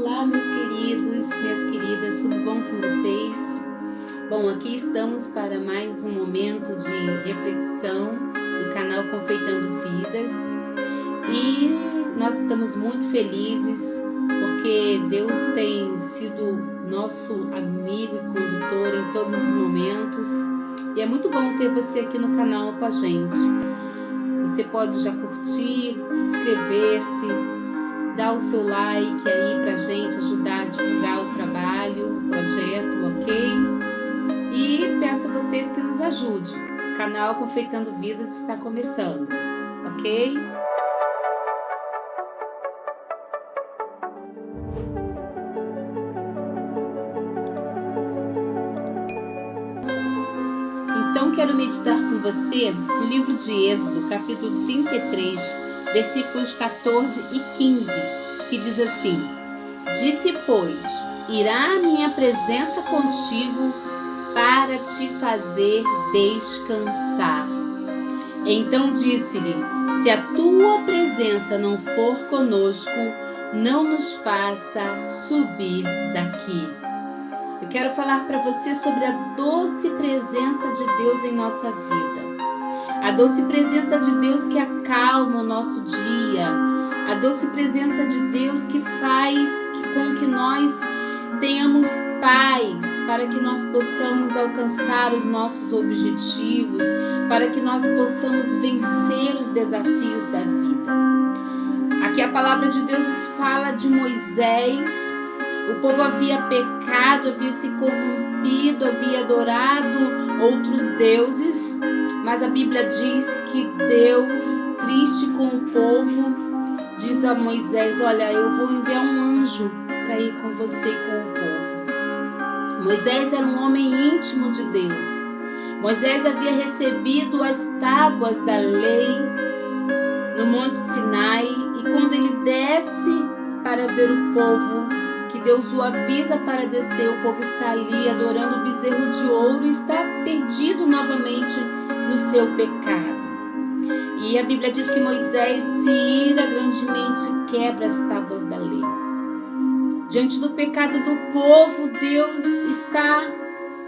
Olá, meus queridos, minhas queridas, tudo bom com vocês? Bom, aqui estamos para mais um momento de reflexão do canal Confeitando Vidas e nós estamos muito felizes porque Deus tem sido nosso amigo e condutor em todos os momentos e é muito bom ter você aqui no canal com a gente. Você pode já curtir, inscrever-se, dar o seu like aí pra gente ajudar a divulgar o trabalho, o projeto, ok? E peço a vocês que nos ajudem. O canal Confeitando Vidas está começando, ok? Então quero meditar com você no livro de Êxodo, capítulo 33, versículos 14 e 15, que diz assim: Disse, pois, irá a minha presença contigo para te fazer descansar. Então disse-lhe: se a tua presença não for conosco, não nos faça subir daqui. Eu quero falar para você sobre a doce presença de Deus em nossa vida. A doce presença de Deus que acalma o nosso dia. A doce presença de Deus que faz com que nós tenhamos paz, para que nós possamos alcançar os nossos objetivos, para que nós possamos vencer os desafios da vida. Aqui a palavra de Deus nos fala de Moisés. O povo havia pecado, havia se corrompido, havia adorado outros deuses, mas a Bíblia diz que Deus, triste com o povo, diz a Moisés: olha, eu vou enviar um anjo para ir com você e com o povo. Moisés era um homem íntimo de Deus. Moisés havia recebido as tábuas da lei no Monte Sinai, e quando ele desce para ver o povo, que Deus o avisa para descer, o povo está ali adorando o bezerro de ouro e está perdido novamente no seu pecado. E a Bíblia diz que Moisés se ira grandemente e quebra as tábuas da lei. Diante do pecado do povo, Deus está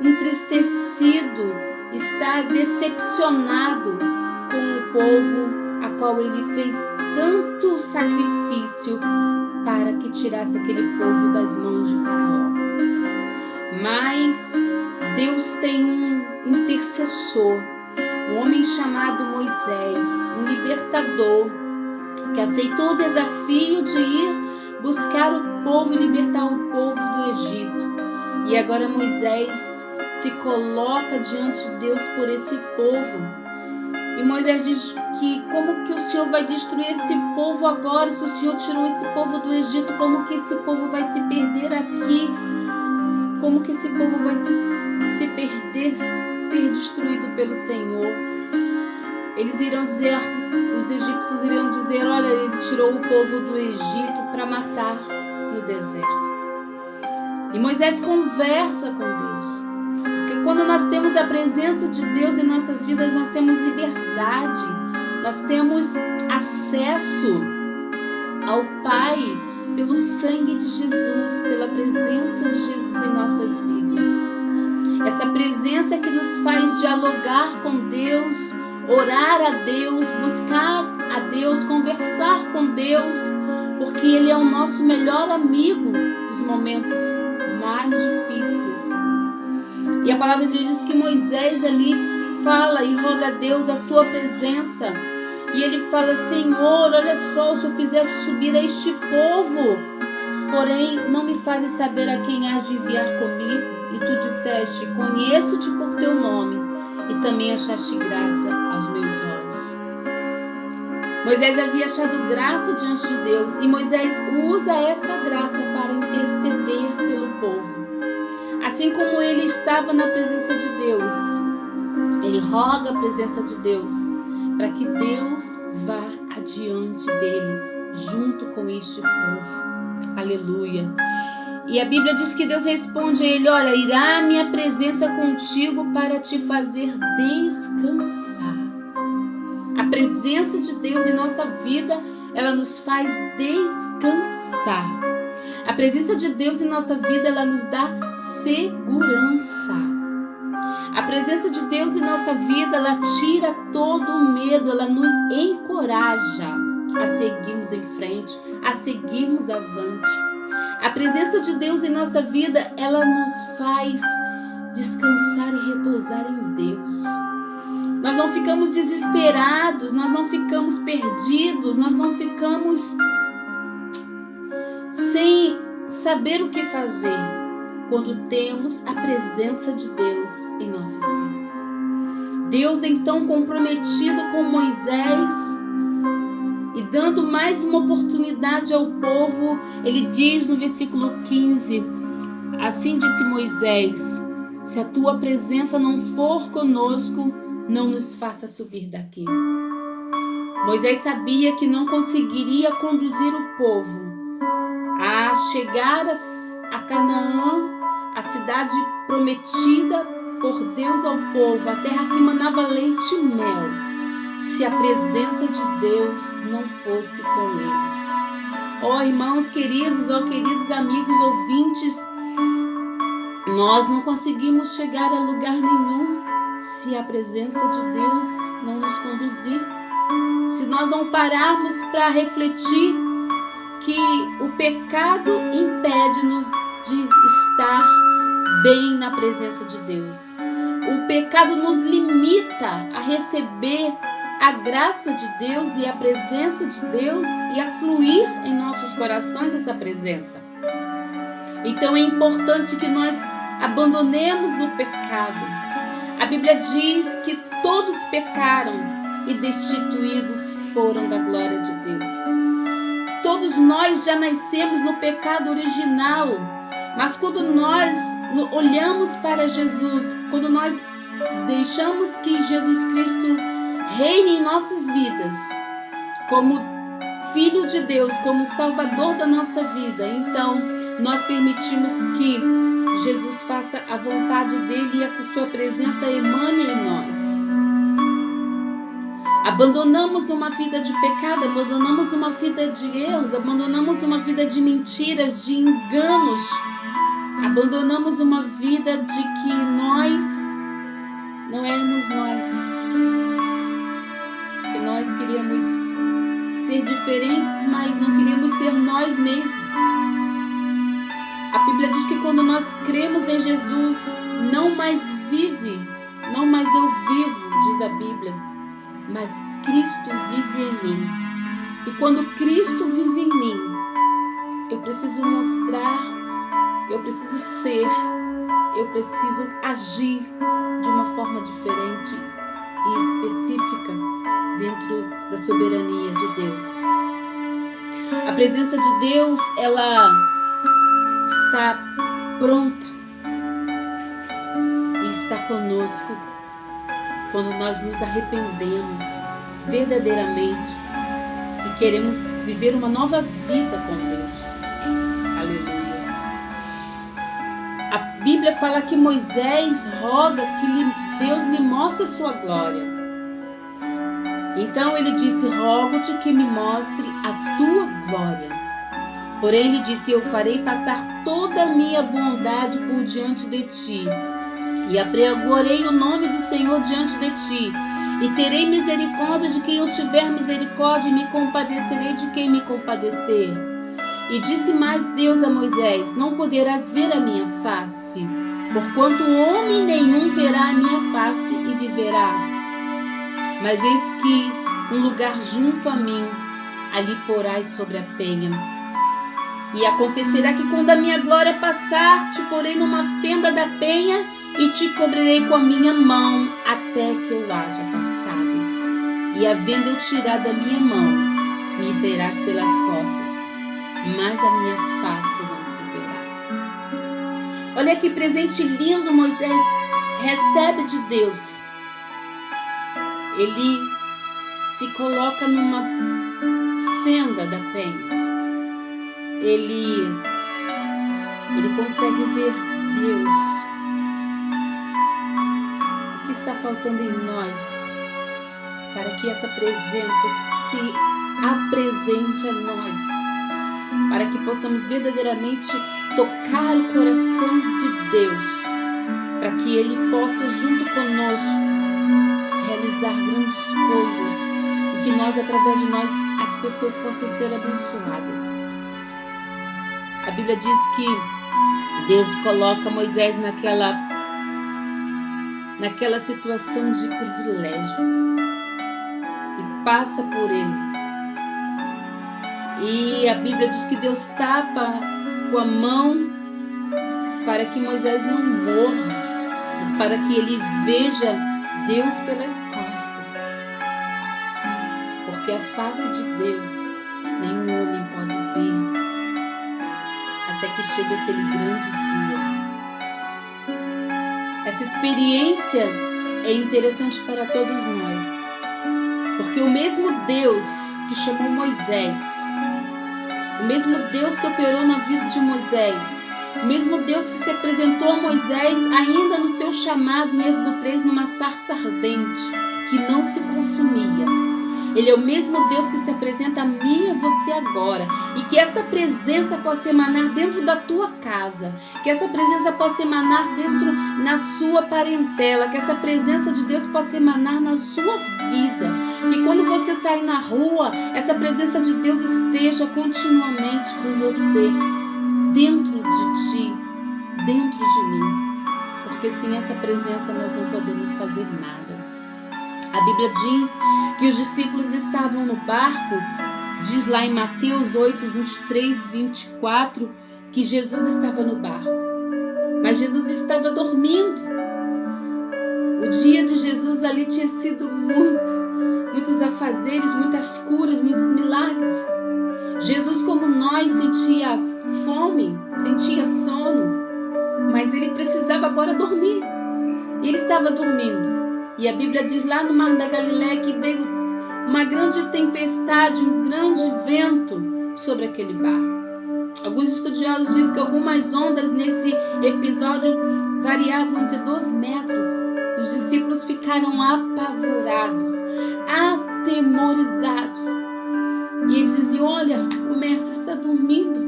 entristecido, está decepcionado com o povo a qual ele fez tanto sacrifício para que tirasse aquele povo das mãos de Faraó. Mas Deus tem um intercessor, um homem chamado Moisés, um libertador, que aceitou o desafio de ir buscar o povo e libertar o povo do Egito. E agora Moisés se coloca diante de Deus por esse povo. E Moisés diz que como que o Senhor vai destruir esse povo agora? Se o Senhor tirou esse povo do Egito, como que esse povo vai se perder aqui? Como que esse povo vai se perder, ser destruído pelo Senhor? Eles irão dizer, os egípcios irão dizer: olha, ele tirou o povo do Egito para matar no deserto. E Moisés conversa com Deus. Porque quando nós temos a presença de Deus em nossas vidas, nós temos liberdade. Nós temos acesso ao Pai pelo sangue de Jesus, pela presença de Jesus em nossas vidas. Essa presença que nos faz dialogar com Deus, orar a Deus, buscar a Deus, conversar com Deus, porque Ele é o nosso melhor amigo nos momentos mais difíceis. E a palavra de Deus diz que Moisés ali fala e roga a Deus a sua presença. E ele fala: Senhor, olha só, se eu fizeste subir a este povo, porém não me fazes saber a quem has de enviar comigo. E tu disseste: conheço-te por teu nome, e também achaste graça aos meus olhos. Moisés havia achado graça diante de Deus, e Moisés usa esta graça para interceder pelo povo. Assim como ele estava na presença de Deus, ele roga a presença de Deus, para que Deus vá adiante dele, junto com este povo. Aleluia. E a Bíblia diz que Deus responde a ele: olha, irá a minha presença contigo para te fazer descansar. A presença de Deus em nossa vida, ela nos faz descansar. A presença de Deus em nossa vida, ela nos dá segurança. A presença de Deus em nossa vida, ela tira todo o medo, ela nos encoraja a seguirmos em frente, a seguirmos avante. A presença de Deus em nossa vida, ela nos faz descansar e repousar em Deus. Nós não ficamos desesperados, nós não ficamos perdidos, nós não ficamos sem saber o que fazer quando temos a presença de Deus em nossas vidas. Deus, então, comprometido com Moisés e dando mais uma oportunidade ao povo, ele diz no versículo 15: assim disse Moisés: se a tua presença não for conosco, não nos faça subir daqui. Moisés sabia que não conseguiria conduzir o povo a chegar a Canaã, a cidade prometida por Deus ao povo, a terra que manava leite e mel, se a presença de Deus não fosse com eles. Ó irmãos queridos, ó queridos amigos ouvintes, nós não conseguimos chegar a lugar nenhum se a presença de Deus não nos conduzir. Se nós não pararmos para refletir que o pecado impede-nos de estar bem na presença de Deus. O pecado nos limita a receber a graça de Deus e a presença de Deus e a fluir em nossos corações essa presença. Então é importante que nós abandonemos o pecado. A Bíblia diz que todos pecaram e destituídos foram da glória de Deus. Todos nós já nascemos no pecado original, mas quando nós olhamos para Jesus, quando nós deixamos que Jesus Cristo reine em nossas vidas, como Filho de Deus, como Salvador da nossa vida, então nós permitimos que Jesus faça a vontade dele e a sua presença emane em nós. Abandonamos uma vida de pecado, abandonamos uma vida de erros, abandonamos uma vida de mentiras, de enganos, abandonamos uma vida de que nós não éramos nós, que nós queríamos ser diferentes, mas não queríamos ser nós mesmos. A Bíblia diz que quando nós cremos em Jesus, não mais eu vivo, diz a Bíblia, mas Cristo vive em mim. E quando Cristo vive em mim, eu preciso mostrar, eu preciso ser, eu preciso agir de uma forma diferente e específica dentro da soberania de Deus. A presença de Deus, ela está pronta e está conosco quando nós nos arrependemos verdadeiramente e queremos viver uma nova vida com Deus. Aleluias. A Bíblia fala que Moisés roga que Deus lhe mostre a sua glória. Então ele disse: rogo-te que me mostre a tua glória. Porém ele disse: eu farei passar toda a minha bondade por diante de ti, e apregoarei o nome do Senhor diante de ti, e terei misericórdia de quem eu tiver misericórdia, e me compadecerei de quem me compadecer. E disse mais Deus a Moisés: não poderás ver a minha face, porquanto homem nenhum verá a minha face e viverá. Mas eis que um lugar junto a mim, ali porás sobre a penha. E acontecerá que quando a minha glória passar, te porei numa fenda da penha e te cobrirei com a minha mão até que eu haja passado. E havendo eu tirado a minha mão, me verás pelas costas, mas a minha face não se verá. Olha que presente lindo Moisés recebe de Deus. Ele se coloca numa fenda da penha. Ele consegue ver Deus. O que está faltando em nós para que essa presença se apresente a nós? para que possamos verdadeiramente tocar o coração de Deus, para que Ele possa, junto conosco, realizar grandes coisas e que nós, através de nós, as pessoas possam ser abençoadas. A Bíblia diz que Deus coloca Moisés naquela situação de privilégio e passa por ele. E a Bíblia diz que Deus tapa com a mão para que Moisés não morra, mas para que ele veja Deus pelas costas. Porque a face de Deus nenhum homem pode ver até que chegue aquele grande dia. Essa experiência é interessante para todos nós, porque o mesmo Deus que chamou Moisés, o mesmo Deus que operou na vida de Moisés, o mesmo Deus que se apresentou a Moisés ainda no seu chamado em Êxodo 3, numa sarça ardente que não se consumia. Ele é o mesmo Deus que se apresenta a mim e a você agora. E que essa presença possa emanar dentro da tua casa. Que essa presença possa emanar dentro na sua parentela. Que essa presença de Deus possa emanar na sua vida. Que quando você sair na rua, essa presença de Deus esteja continuamente com você. Dentro de ti, dentro de mim. Porque sem essa presença nós não podemos fazer nada. A Bíblia diz que os discípulos estavam no barco, diz lá em Mateus 8, 23, 24, que Jesus estava no barco. Mas Jesus estava dormindo. O dia de Jesus ali tinha sido muitos afazeres, muitas curas, muitos milagres. Jesus, como nós, sentia fome, sentia sono, mas ele precisava agora dormir. Ele estava dormindo. E a Bíblia diz lá no Mar da Galileia que veio uma grande tempestade, um grande vento sobre aquele barco. Alguns estudiosos dizem que algumas ondas nesse episódio variavam entre 2 metros. Os discípulos ficaram apavorados, atemorizados. E eles diziam: olha, o mestre está dormindo.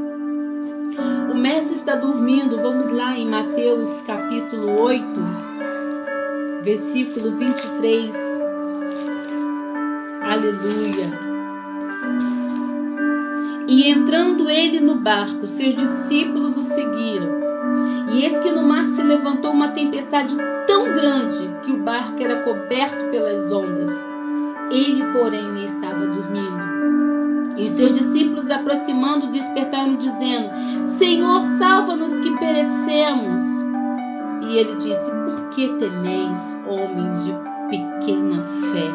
O mestre está dormindo. Vamos lá em Mateus capítulo 8. Versículo 23. Aleluia. E entrando ele no barco, seus discípulos o seguiram. E eis que no mar se levantou uma tempestade tão grande que o barco era coberto pelas ondas. Ele, porém, estava dormindo. E os seus discípulos, aproximando, despertaram, dizendo: Senhor, salva-nos que perecemos. E ele disse: por que temeis, homens de pequena fé?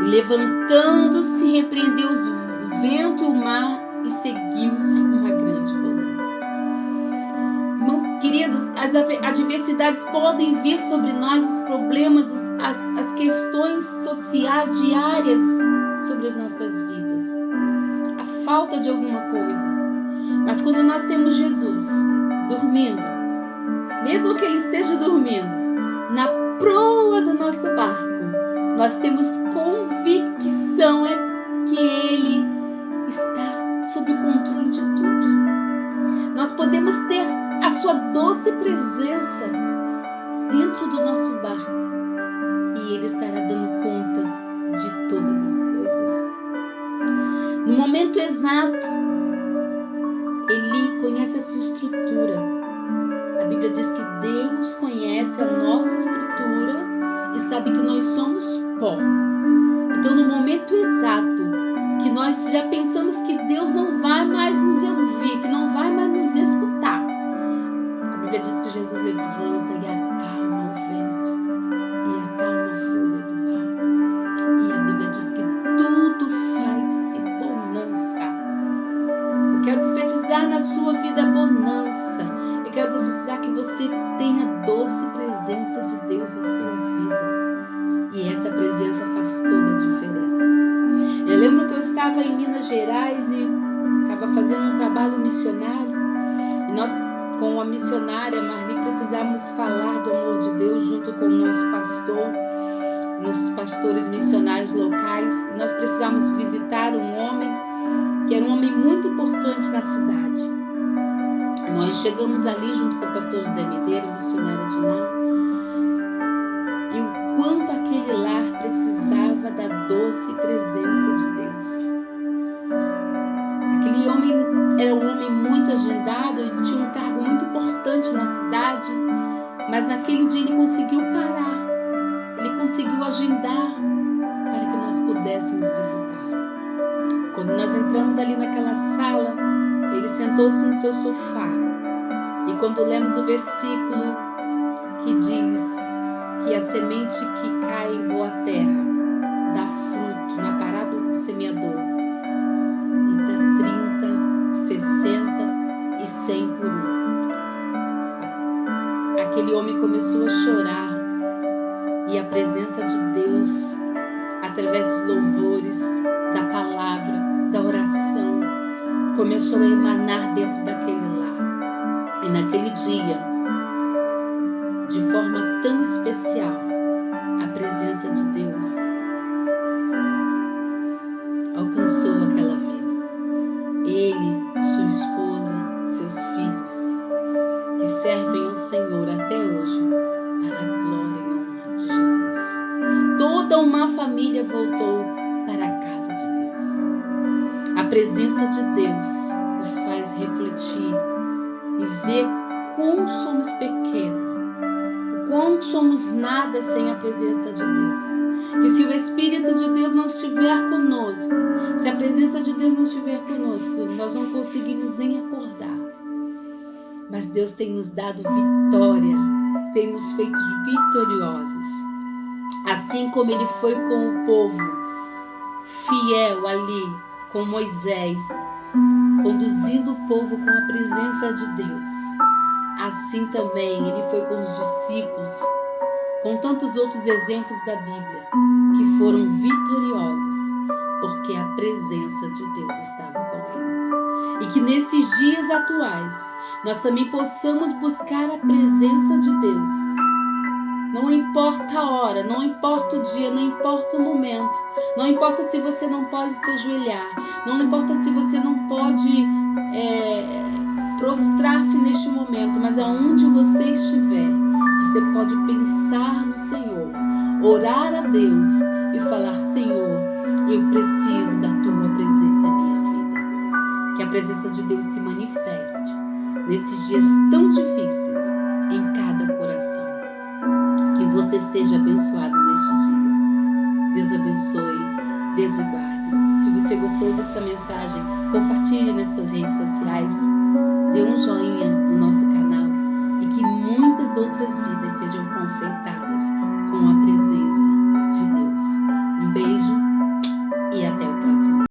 E levantando-se, repreendeu o vento e o mar, e seguiu-se uma grande bonança. Irmãos queridos, as adversidades podem vir sobre nós, os problemas, as questões sociais diárias sobre as nossas vidas, a falta de alguma coisa. Mas quando nós temos Jesus dormindo, mesmo que ele esteja dormindo na proa do nosso barco, nós temos convicção que ele está sob o controle de tudo. Nós podemos ter a sua doce presença dentro do nosso barco e ele estará dando conta de todas as coisas. No momento exato, ele conhece a sua estrutura. A Bíblia diz que Deus conhece a nossa estrutura e sabe que nós somos pó. Então, no momento exato que nós já pensamos que Deus não vai mais nos ouvir, que não vai mais nos escutar, a Bíblia diz que Jesus levanta e acalma o vento e acalma a fúria do mar. E a Bíblia diz que tudo faz-se bonança. Eu quero profetizar na sua vida bonança. Eu quero profetizar que você tenha a doce presença de Deus na sua vida. E essa presença faz toda a diferença. Eu lembro que eu estava em Minas Gerais e estava fazendo um trabalho missionário. E nós, com a missionária Marli, precisávamos falar do amor de Deus junto com o nosso pastor, nossos pastores missionários locais. E nós precisávamos visitar um homem que era um homem muito na cidade. Nós chegamos ali junto com o pastor José Medeira, missionário de lá, e o quanto aquele lar precisava da doce presença de Deus. Aquele homem era um homem muito agendado, ele tinha um cargo muito importante na cidade, mas naquele dia ele conseguiu parar, ele conseguiu agendar para que nós pudéssemos visitar. Quando nós entramos ali naquela sala, ele sentou-se no seu sofá, e quando lemos o versículo que diz que a semente que cai em boa terra dá fruto, na parábola do semeador, e dá 30, 60 e 100 por um. Aquele homem começou a chorar, e a presença de Deus, através dos louvores, da palavra, da oração, começou a emanar dentro daquele lar. E naquele dia, de forma tão especial, a presença de Deus alcançou aquela vida. Ele, sua esposa, seus filhos, que servem ao Senhor até hoje, para a glória e honra de Jesus. Toda uma família voltou para a casa de Deus. A presença de Deus nos faz refletir e ver quão somos pequenos, quão somos nada sem a presença de Deus. Que se o Espírito de Deus não estiver conosco, se a presença de Deus não estiver conosco, nós não conseguimos nem acordar. Mas Deus tem nos dado vitória, tem nos feito vitoriosos. Assim como Ele foi com o povo, fiel ali, com Moisés, conduzindo o povo com a presença de Deus. Assim também Ele foi com os discípulos, com tantos outros exemplos da Bíblia, que foram vitoriosos, porque a presença de Deus estava com eles. E que nesses dias atuais, nós também possamos buscar a presença de Deus. Não importa a hora, não importa o dia, não importa o momento, não importa se você não pode se ajoelhar, não importa se você não pode prostrar-se neste momento, mas aonde você estiver, você pode pensar no Senhor, orar a Deus e falar: Senhor, eu preciso da Tua presença em minha vida. Que a presença de Deus se manifeste nesses dias tão difíceis em cada coração. Que você seja abençoado neste dia. Deus abençoe, Deus o guarde. Se você gostou dessa mensagem, compartilhe nas suas redes sociais, dê um joinha no nosso canal e que muitas outras vidas sejam confeitadas com a presença